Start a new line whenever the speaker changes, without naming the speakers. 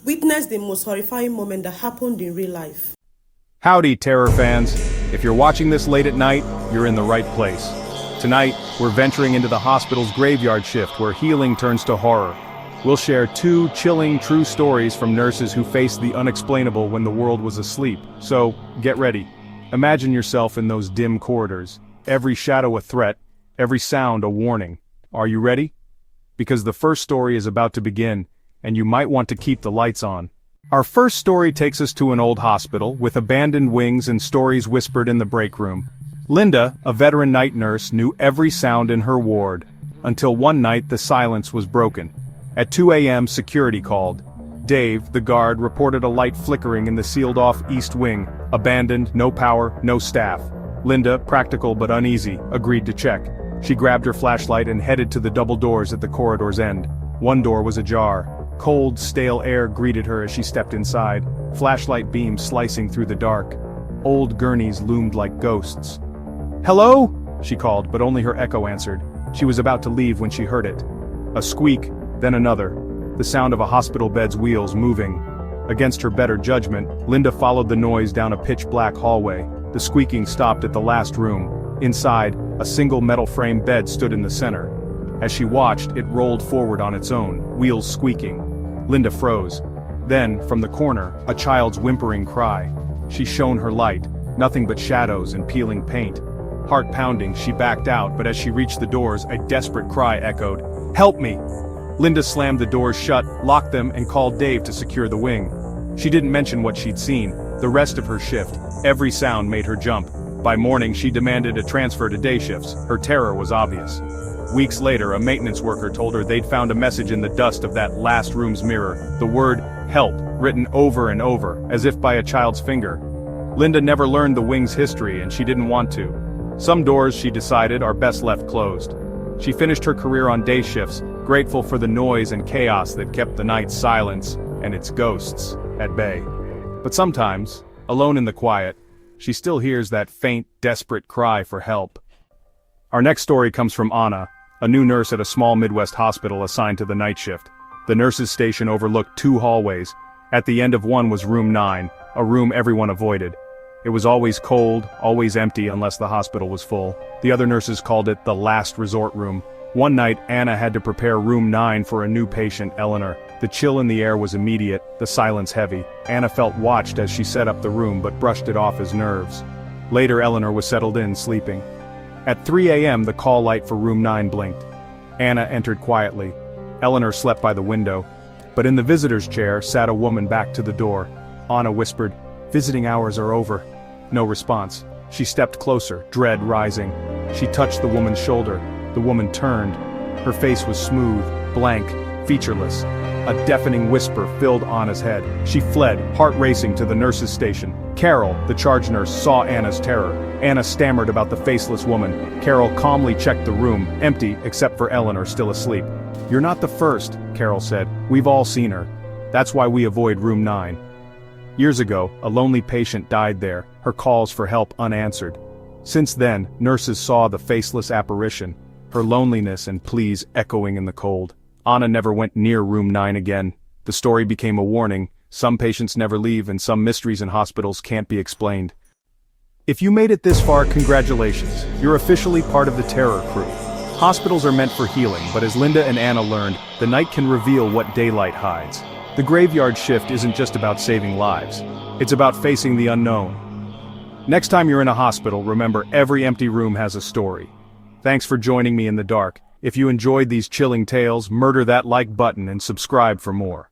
Witness the most horrifying moment that happened in real life.
Howdy, terror fans. If you're watching this late at night, you're in the right place. Tonight, we're venturing into the hospital's graveyard shift where healing turns to horror. We'll share two chilling true stories from nurses who faced the unexplainable when the world was asleep. So, get ready. Imagine yourself in those dim corridors. Every shadow a threat, every sound a warning. Are you ready? Because the first story is about to begin, and you might want to keep the lights on. Our first story takes us to an old hospital, with abandoned wings and stories whispered in the break room. Linda, a veteran night nurse, knew every sound in her ward. Until one night the silence was broken. At 2 a.m. security called. Dave, the guard, reported a light flickering in the sealed-off east wing. Abandoned, no power, no staff. Linda, practical but uneasy, agreed to check. She grabbed her flashlight and headed to the double doors at the corridor's end. One door was ajar. Cold, stale air greeted her as she stepped inside, flashlight beams slicing through the dark. Old gurneys loomed like ghosts. "Hello?" she called, but only her echo answered. She was about to leave when she heard it. A squeak, then another. The sound of a hospital bed's wheels moving. Against her better judgment, Linda followed the noise down a pitch-black hallway. The squeaking stopped at the last room. Inside, a single metal frame bed stood in the center. As she watched, it rolled forward on its own, wheels squeaking. Linda froze. Then, from the corner, a child's whimpering cry. She shone her light, nothing but shadows and peeling paint. Heart pounding, she backed out, but as she reached the doors, a desperate cry echoed, "Help me!" Linda slammed the doors shut, locked them, and called Dave to secure the wing. She didn't mention what she'd seen, the rest of her shift. Every sound made her jump. By morning, she demanded a transfer to day shifts. Her terror was obvious. Weeks later, a maintenance worker told her they'd found a message in the dust of that last room's mirror, the word, "help," written over and over, as if by a child's finger. Linda never learned the wing's history, and she didn't want to. Some doors, she decided, are best left closed. She finished her career on day shifts, grateful for the noise and chaos that kept the night's silence, and its ghosts, at bay. But sometimes, alone in the quiet, she still hears that faint, desperate cry for help. Our next story comes from Anna, a new nurse at a small Midwest hospital assigned to the night shift. The nurse's station overlooked two hallways. At the end of one was room 9, a room everyone avoided. It was always cold, always empty unless the hospital was full. The other nurses called it the last resort room. One night, Anna had to prepare room 9 for a new patient, Eleanor. The chill in the air was immediate, the silence heavy. Anna felt watched as she set up the room but brushed it off as nerves. Later, Eleanor was settled in, sleeping. At 3 a.m. the call light for room 9 blinked. Anna entered quietly. Eleanor slept by the window. But in the visitor's chair sat a woman back to the door. Anna whispered, "Visiting hours are over." No response. She stepped closer, dread rising. She touched the woman's shoulder. The woman turned. Her face was smooth, blank, featureless. A deafening whisper filled Anna's head. She fled, heart racing, to the nurse's station. Carol, the charge nurse, saw Anna's terror. Anna stammered about the faceless woman. Carol calmly checked the room, empty except for Eleanor still asleep. "You're not the first," Carol said. "We've all seen her. That's why we avoid room 9. Years ago, a lonely patient died there, her calls for help unanswered. Since then, nurses saw the faceless apparition, her loneliness and pleas echoing in the cold. Anna never went near room 9 again. The story became a warning. Some patients never leave, and some mysteries in hospitals can't be explained. If you made it this far, congratulations. You're officially part of the terror crew. Hospitals are meant for healing, but as Linda and Anna learned, the night can reveal what daylight hides. The graveyard shift isn't just about saving lives. It's about facing the unknown. Next time you're in a hospital, remember every empty room has a story. Thanks for joining me in the dark. If you enjoyed these chilling tales, murder that like button and subscribe for more.